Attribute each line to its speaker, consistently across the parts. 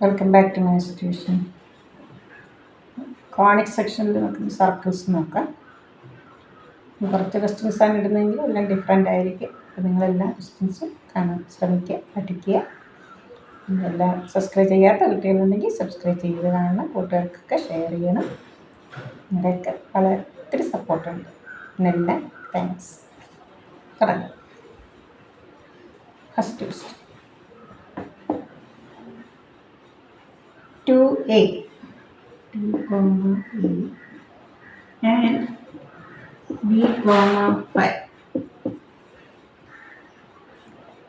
Speaker 1: Welcome back to my institution. Conic സെക്ഷനിൽ നമുക്ക് circles നോക്കാം. കുറച്ച് ക്വസ്റ്റ്യൻസ് ആണ് ഇടുന്നതെങ്കിൽ എല്ലാം ഡിഫറെൻ്റ് ആയിരിക്കും. അപ്പോൾ നിങ്ങളെല്ലാം ക്വസ്റ്റ്യൻസ് കാണാൻ ശ്രമിക്കുക, പഠിക്കുക. എല്ലാം സബ്സ്ക്രൈബ് ചെയ്യാത്ത കുട്ടികളുണ്ടെങ്കിൽ സബ്സ്ക്രൈബ് ചെയ്ത് കാണണം, കൂട്ടുകാർക്കൊക്കെ ഷെയർ ചെയ്യണം. നിങ്ങളുടെയൊക്കെ വളരെ ഒത്തിരി സപ്പോർട്ടുണ്ട്. എല്ലാം താങ്ക്സ്. തുടങ്ങാം. First question 2a 2, a and b, 5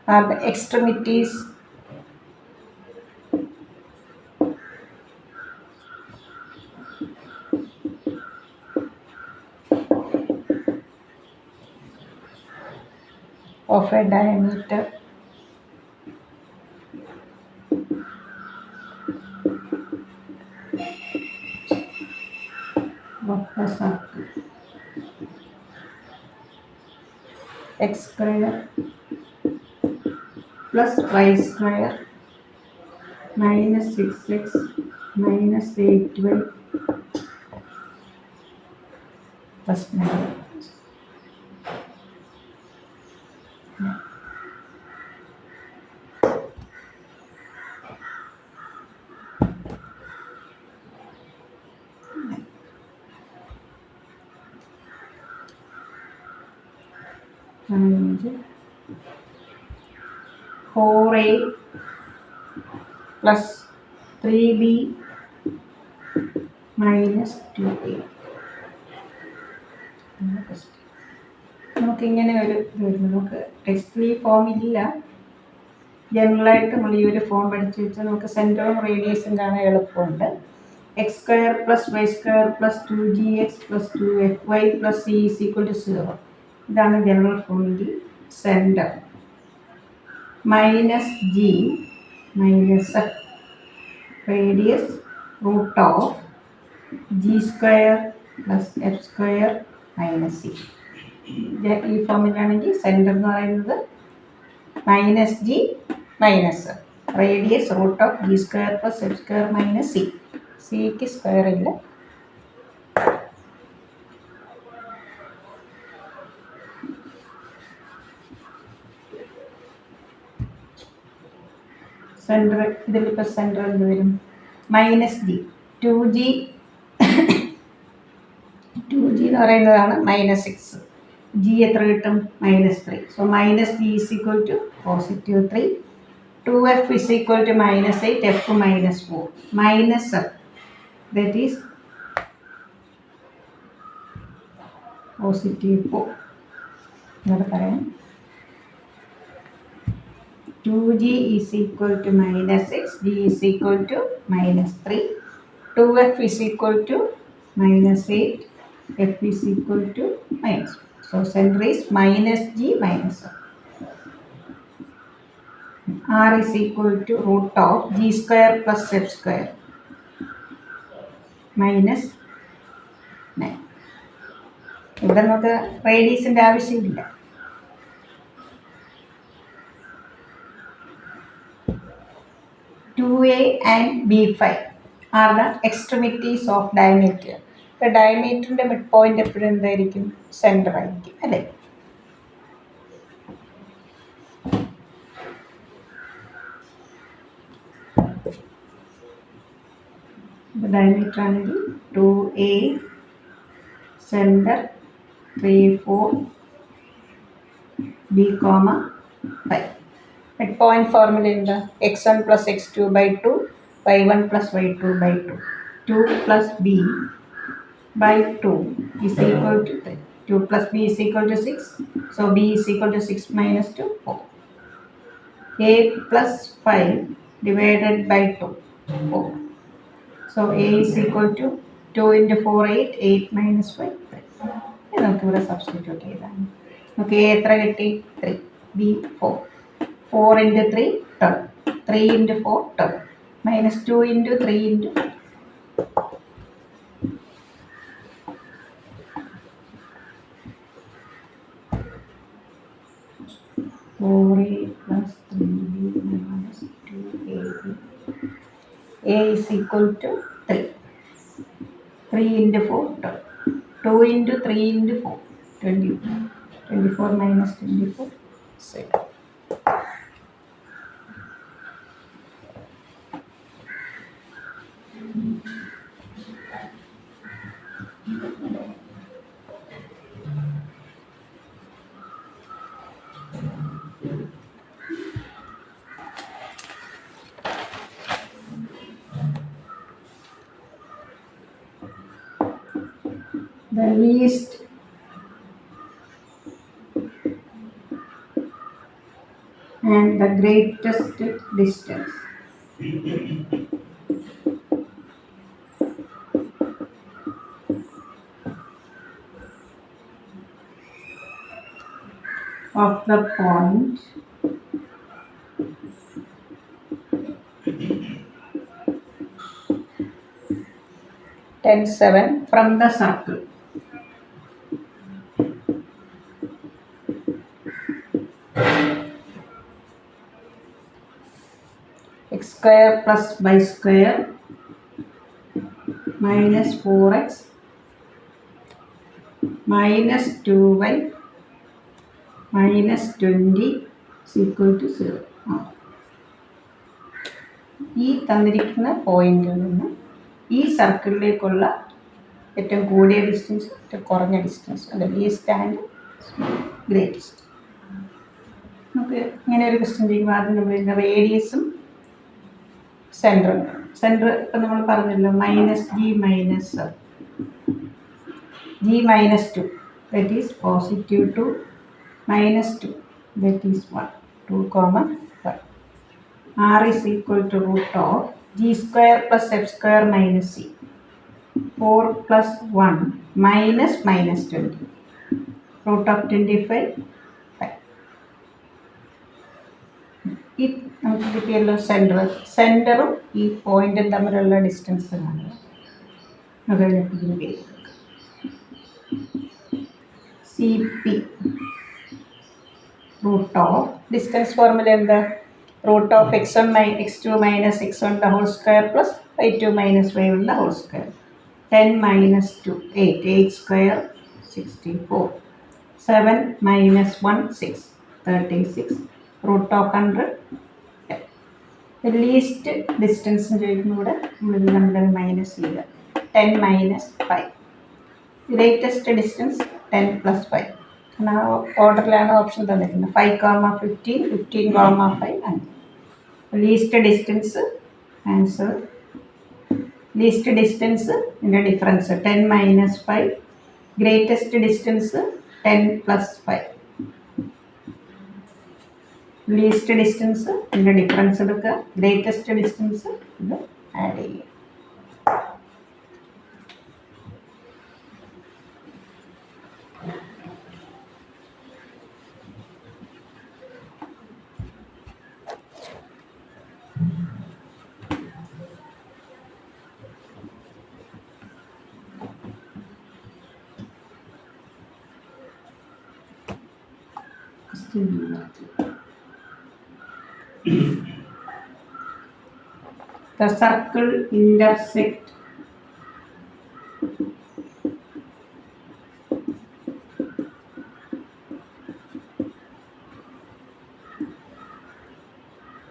Speaker 1: are the extremities of a diameter of the circle x square plus y square minus 6x minus 8y plus 9. And 4a plus 3b minus 2a. നമുക്കിങ്ങനെ ഒരു ഇത് വരുന്നത്, നമുക്ക് ടെക്സ്റ്റിൽ ഈ form ഇല്ല. ജനറലായിട്ട് നമ്മൾ ഈ ഒരു ഫോം പഠിച്ചു വെച്ചാൽ നമുക്ക് സെൻറ്ററും റേഡിയസും കാണാൻ എളുപ്പമുണ്ട്. X square plus y square plus 2gx plus 2fy plus c is equal to 0. ഇതാണ് ജനറൽ ഫോമിൻ്റെ centre. Minus g minus radius root of g square plus f square minus c. ഈ ഫോമിലാണെങ്കിൽ സെൻറ്റർ എന്ന് പറയുന്നത് minus g minus radius root of g square plus f square minus c. സിക്ക് square ഇല്ല. Centre ഇതിലിപ്പോൾ centre എന്ത് വരും? Minus G. 2g എന്ന് പറയുന്നതാണ് മൈനസ് 6. ജി എത്ര കിട്ടും? Minus 3. So minus G is equal to positive 3. 2f is equal to minus 8. F minus 4 minus F that is positive 4. എന്നോട് പറയാം. 2g is equal to minus 6, g is equal to minus 3, 2f is equal to minus 8, f is equal to minus 4. So center is minus g minus f. R is equal to root of g square plus f square minus 9. ഇവിടെ നമുക്ക് റേഡിയസിൻ്റെ ആവശ്യമില്ല. a and b5 are the extremities of diameter. ഇപ്പോൾ ഡയമീറ്ററിൻ്റെ mid point എപ്പോഴും എന്തായിരിക്കും? Centre ആയിരിക്കും, അല്ലേ? Diameter ആണെങ്കിൽ 2a centre 3, 4 b, 5. Mid point formula എന്താ? x1 plus x2 by 2 y1 plus y2 by 2 2 plus b by 2 is equal to 3. 2 plus b is equal to 6. So b is equal to 6 minus 2 4. 8 plus 5 divided by 2 4. So a is equal to 2 into 4 8. 8 minus 5 3. നമുക്കിവിടെ substitute ചെയ്താണ്. നമുക്ക് a എത്ര കിട്ടി? 3. b 4. 4 into 3 12. 3 into 4 12. Minus 2 into 3 into 4a plus 3b minus 2ab A is equal to 3. 3 into 4, 12. 2 into 3 into 4, 24. 24 minus 24, 7. The least and the greatest distance of the point from the circle. X square plus y square minus 4x minus 2y minus 20 is equal to 0. ഈ തന്നിരിക്കുന്ന പോയിന്റിൽ നിന്ന് ഈ സർക്കിളിലേക്കുള്ള ഏറ്റവും കൂടിയ distance ഏറ്റവും കുറഞ്ഞ distance അല്ല ലീസ്റ്റ് ആൻഡ് ഗ്രേറ്റസ്റ്റ്. നമുക്ക് ഇങ്ങനെ ഒരു ക്വസ്റ്റ്യൻ ചെയ്യുമ്പോൾ ആദ്യം നമ്മൾ റേഡിയസും സെൻറ്ററും. സെൻറ്റർ ഇപ്പം നമ്മൾ പറഞ്ഞല്ലോ -g -2 that is positive 2 -2 that is 1 2, 1. R is equal to root of g square plus f square minus c 4 plus 1 minus 20 root of 25 5. ഈ നമുക്ക് കിട്ടിയല്ലോ സെൻറ്ററും ഈ പോയിന്റും തമ്മിലുള്ള ഡിസ്റ്റൻസ് ആണ്. C P root of distance formula എന്താ? root of x1 x2 minus x1 the whole square plus y2 minus y1 the whole square. 10 minus 2 8 8 square 64. 7 minus 1 6 36 root of 100. The least distance ചോദിക്കുമ്പോൾ നമ്മൾ minus ചെയ്യുക. 10 minus 5. Greatest distance 10 plus 5. ഓർഡറിലാണ് option തന്നിരിക്കുന്നത്. 5, 15 15, 5 and least distance answer. Least distance in the difference 10 minus 5. Greatest distance 10 plus 5. Least distance in the difference എടുക്കുക. Greatest distance ഇത് add ചെയ്യുക. The circle intersect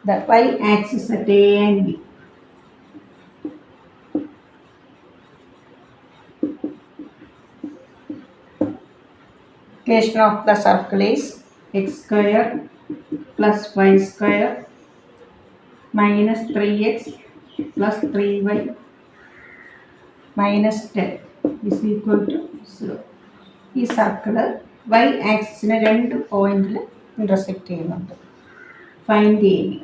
Speaker 1: the y-axis at A and B. Equation of the circle is x square plus y square minus 3x plus 3y minus 10 is equal to 0. ഈ circle y ആക്സിസിനെ 2 പോയിന്റിൽ intersect ചെയ്യുന്നുണ്ട്. Find ചെയ്യുക.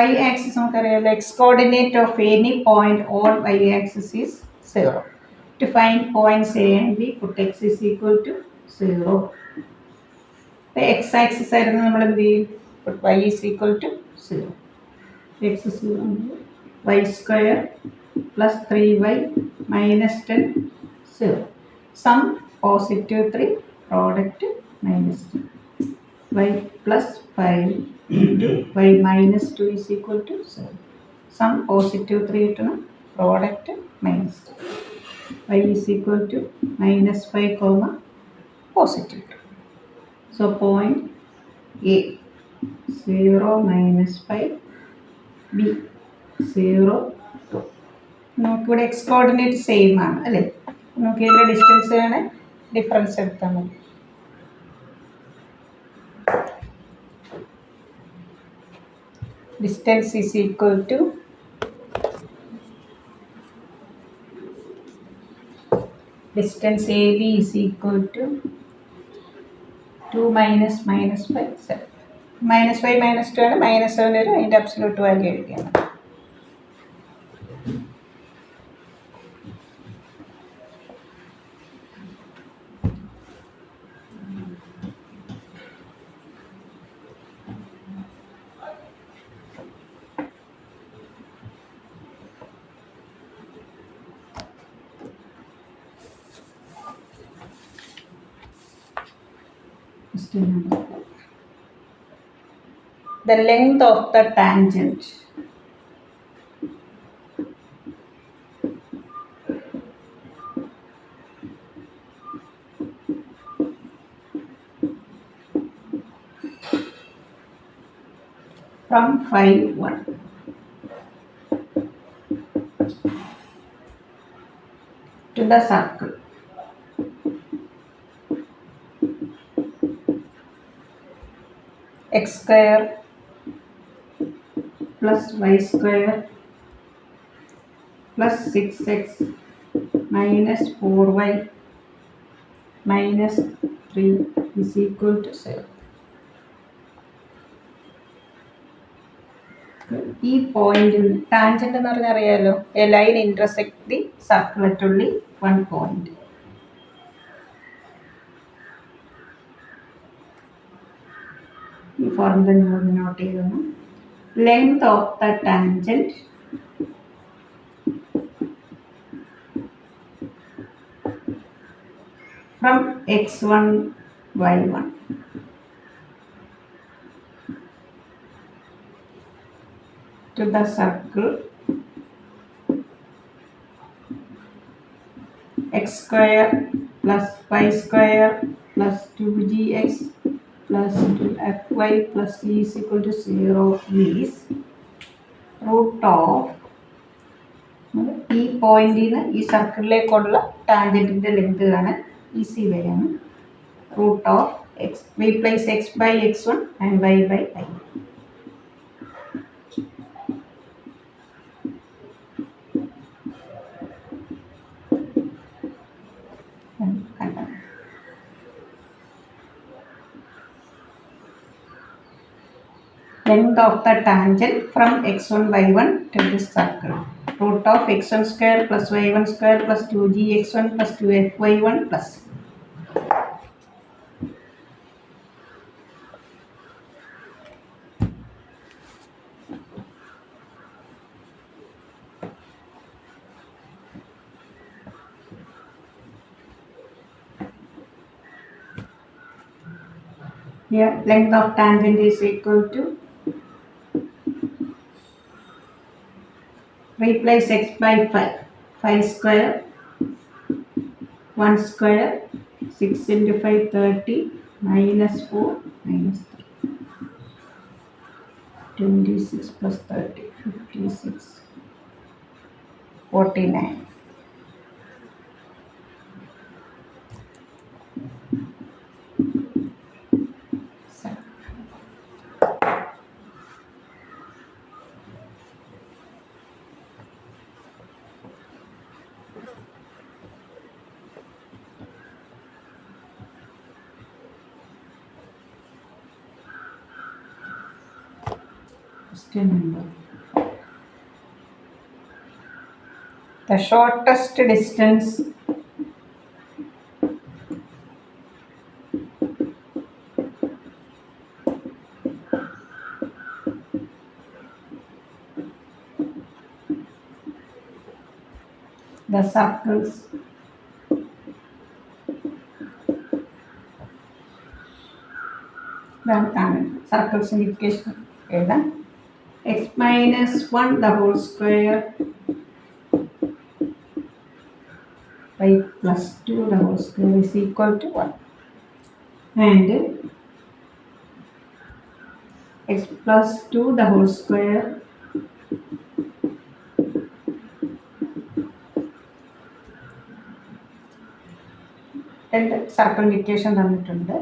Speaker 1: y axis നമുക്കറിയാമല്ലോ, X coordinate of any point on y axis is 0. To find points A and B, put x is equal to 0. The x axis ആയിരുന്നു നമ്മൾ എന്ത് ചെയ്യും? Put y is equal to 0. x is 0. y square plus 3y minus 10 0. Sum positive 3, product minus 2. y plus 5 into y minus 2 is equal to 7. Sum positive 3 കിട്ടണം, product minus 2. y is equal to minus 5 comma positive 2. So point A 0 minus 5, B 0 2. നമുക്കിവിടെ X coordinate same ആണ് അല്ലേ, നമുക്ക് ഇതിൻ്റെ distance ആണ് difference എടുത്താൽ മതി. Distance is equal to distance AB is equal to 2 minus minus 5 7. Minus 5 minus 2 ആണ്, minus 7 വരും, അതിൻ്റെ അബ്സല്യൂട്ട് വാല്യൂ എഴുതിയാണ്. The length of the tangent from phi 1 to the circle x square plus y square plus 6x minus 4y minus 3 is equal to 7. ഈ പോയിന്റിൽ tangent എന്ന് പറഞ്ഞാൽ അറിയാലോ, A line intersect the circle at only one point. ഈ formula നിങ്ങൾ not ചെയ്തു. Length of the tangent from x1 y1 to the circle x square plus y square plus 2gx plus 2fy plus c is equal to 0 is root of ഈ പോയിന്റിൽ നിന്ന് ഈ സർക്കിളിലേക്കുള്ള ടാൻജന്റിന്റെ length ആണ് ഈസി വരെയാണ്. Root of X, replace X by x1 and y by I. Length of the tangent from x1 y1 to this circle. Root of x1 square plus y1 square plus 2gx1 plus 2fy1 plus. Here length of tangent is equal to, replace x by 5, 5 square, 1 square, 6 into 5 30, minus 4 minus 3, 26 plus 30 56 49. Number. The shortest distance the circles the tangents. Circle simplification എഴുതാം. x minus 1 the whole square by plus 2 the whole square is equal to 1, and x plus 2 the whole square and circle equation തന്നിട്ടുണ്ട്.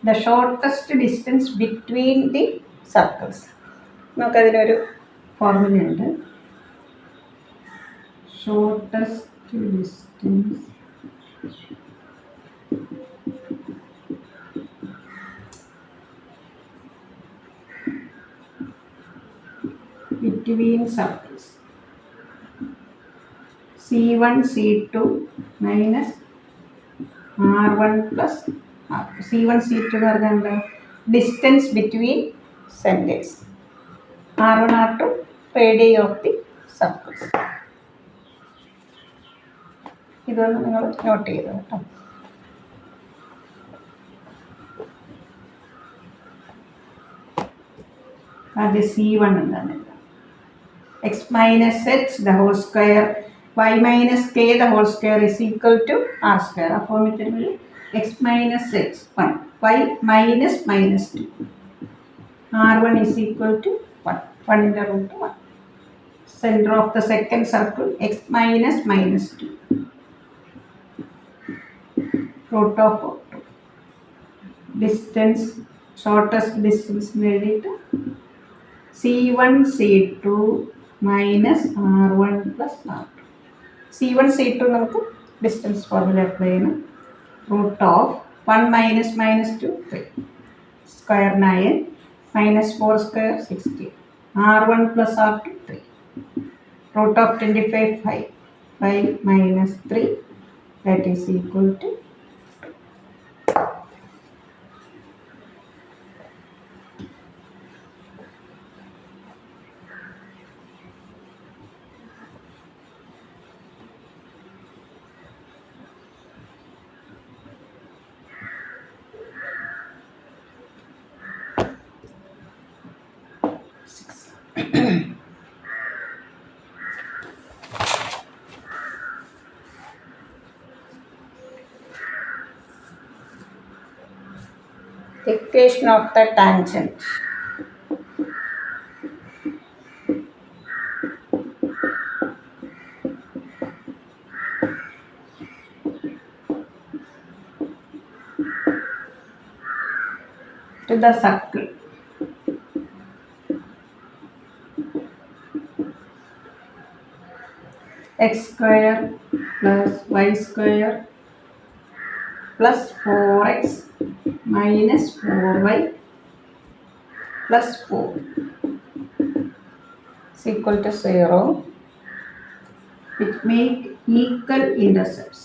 Speaker 1: The shortest distance between the circles, നമുക്കതിനൊരു ഫോർമുലയുണ്ട്. Shortest distance between circles C1 C2 minus R1 plus R. C1 C2 എന്ന് പറഞ്ഞാൽ distance between centres, R1 R2 radius of the circles. ഇതൊന്ന് നിങ്ങൾ not ചെയ്തു കേട്ടോ. ആദ്യം C1 എന്താണ്? x minus h the whole square y minus k the whole square is equal to r square. അപ്പോൾ മെത്തേഡിൽ x minus h 1, y minus minus 2, r1 is equal to 1, 1 in the root 1. Center of the second circle x minus minus 2, root of 2. Distance, shortest distance എഴുതിയിട്ട് C1 C2 minus R1 plus R2. C1 C2 നമുക്ക് distance formula apply ചെയ്യണം. Root of 1 minus minus 2 3, square 9, minus 4 square 16, R1 plus R2 3, root of 25 5 by minus 3, that is equal to 2. Equation of the tangent. To the circle x square plus y square plus 4x minus 4y plus 4 is equal to 0, which make equal intercepts.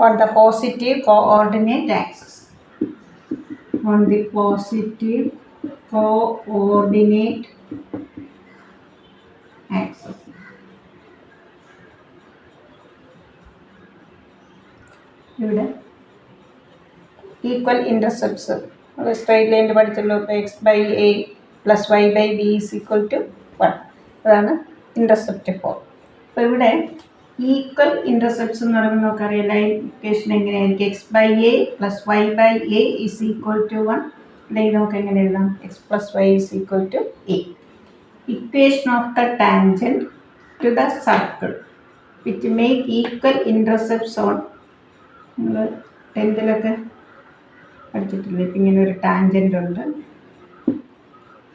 Speaker 1: On the positive coordinate axis. On the positive coordinate axis. ഇവിടെ equal intercepts straight ലൈനിൽ പഠിച്ചല്ലോ. ഇപ്പോൾ X by A plus Y by B is equal to 1, അതാണ് intercept four. അപ്പോൾ ഇവിടെ equal intercepts എന്ന് പറയുമ്പോൾ നമുക്കറിയാം ലൈൻ ഇക്വേഷൻ എങ്ങനെയായിരിക്കും. X by A plus Y by A is equal to 1, അല്ലെങ്കിൽ നമുക്ക് എങ്ങനെ എഴുതാം? X plus Y is equal to A. Equation of the tangent to the circle which make equal intercepts on, നമ്മൾ 10th പഠിച്ചിട്ടില്ലേ? ഇപ്പം ഇങ്ങനെ ഒരു tangent ഉണ്ട്.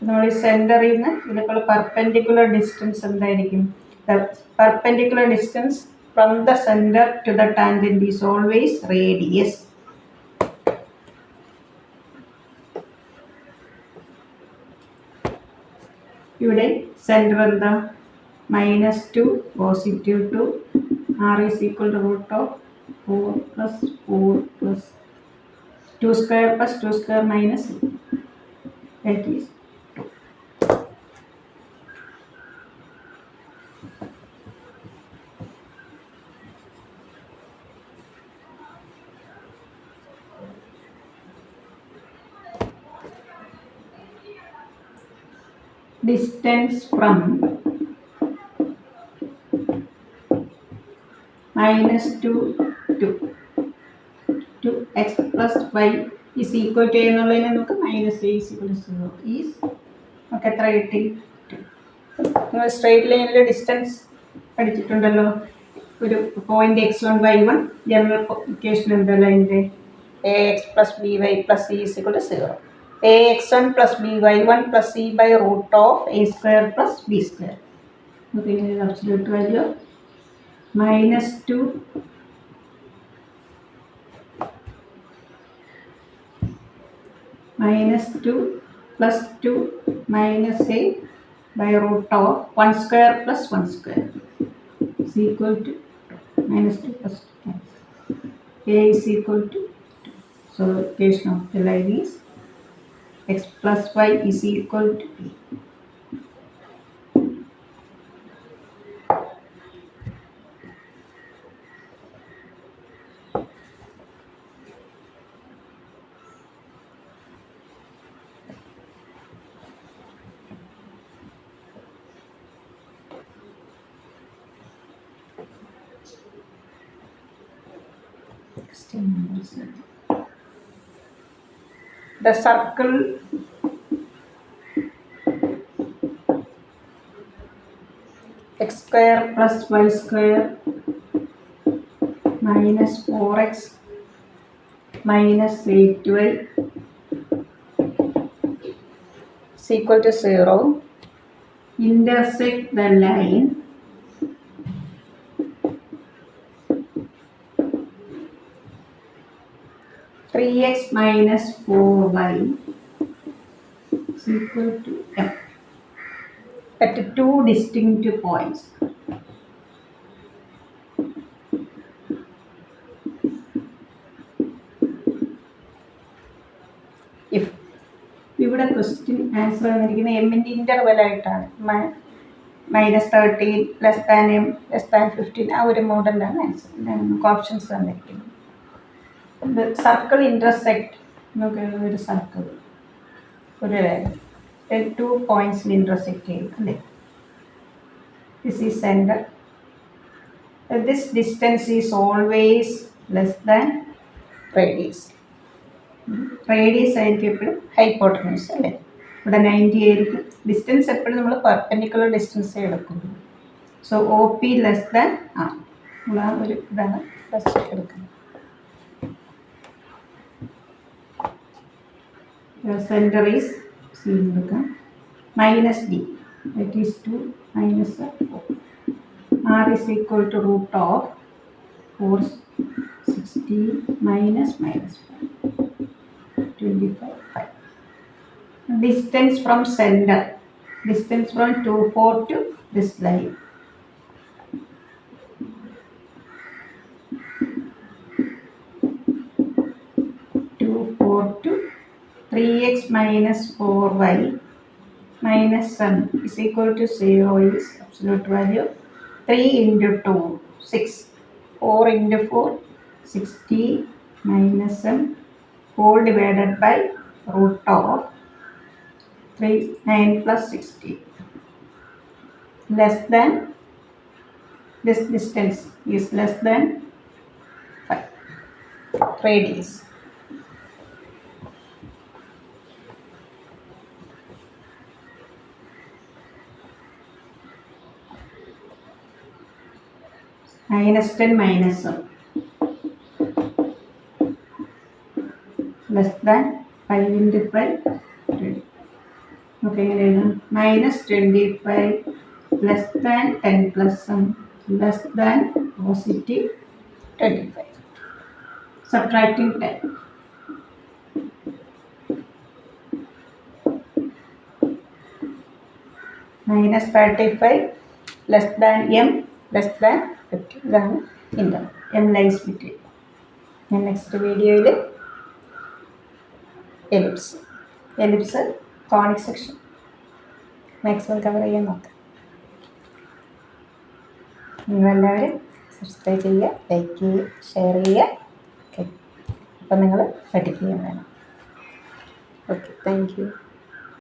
Speaker 1: നമ്മൾ ഈ സെൻറ്ററിൽ നിന്ന് ഇതിലേക്കുള്ള പെർപെൻഡിക്കുലർ ഡിസ്റ്റൻസ് എന്തായിരിക്കും? The perpendicular distance from the center to the tangent is always radius. ഇവിടെ സെൻറ്റർ എന്താ? -2 +2, r is equal to root of 4 plus 4 plus 2 square plus 2 square minus 8, that is 2. distance from -2 to x plus y is equal to എന്നുള്ളതിനെ നമുക്ക് -a is equal to 0 is നമുക്ക് എത്ര കിട്ടി? നിങ്ങൾ straight ലൈനിൽ distance പഠിച്ചിട്ടുണ്ടല്ലോ. ഒരു point x1y1 general equation എന്തല്ല അതിൻ്റെ ax plus by plus c is equal to 0. ax1 plus by1 plus c by root of a square plus b square. Okay, absolute value -2 plus 2 minus a by root of 1 square plus 1 square is equal to -2 plus 2. A is equal to 2. So equation of the line is x plus y is equal to b. The circle x square plus y square minus 4x minus 8y is equal to 0 intersect the line (3x minus 4y) is equal to m at two distinct points. If ഇവിടെ question answer തന്നിരിക്കുന്ന എമ്മിൻ്റെ interval ആയിട്ടാണ്. -13 less than M less than 15 ആ ഒരു മോഡലിലാണ് answer. നമുക്ക് options തന്നിരിക്കുന്നത്. Circle intersect നമുക്ക് ഒരു സർക്കിൾ ഒരു ടു പോയിൻറ്റ്സിൽ ഇൻ്റർസെക്റ്റ് ചെയ്യും അല്ലേ. This is centre. This distance is always less than radius. Radius ആയിരിക്കും എപ്പോഴും ഹൈപ്പോട്ടനസ് അല്ലേ. ഇവിടെ 90 ആയിരിക്കും. ഡിസ്റ്റൻസ് എപ്പോഴും നമ്മൾ പെർപെൻഡിക്കുലർ ഡിസ്റ്റൻസേ എടുക്കുന്നു. So O P less than R ഉള്ള ഒരു ഇതാണ് ഫസ്റ്റ് എടുക്കുന്നത്. Center is minus d, that is 2 minus 4. R is equal to root of 460 minus 5, 25, 5. Distance from center, distance from 2, 4 to this line. To 3x minus 4y minus 7 is equal to 0 is absolute value 3 into 2 6 4 into 4 60 minus 7 whole divided by root of 3 9 plus 60 less than this distance is less than 5 radius. -10 minus 1 less than 5 into 5 20. Okay, -25 less than 10 plus 1 less than positive 25. Subtracting 10. -35 less than m less than 50. ഇതാണ് interval. M lies between. ഞാൻ next വീഡിയോയിൽ ellipse conic section maximum cover ചെയ്യാൻ നോക്കാം. നിങ്ങളെല്ലാവരും subscribe ചെയ്യുക, like ചെയ്യുക, share ചെയ്യുക. Okay, അപ്പം നിങ്ങൾ പഠിക്കുകയും വേണം. Okay, thank you.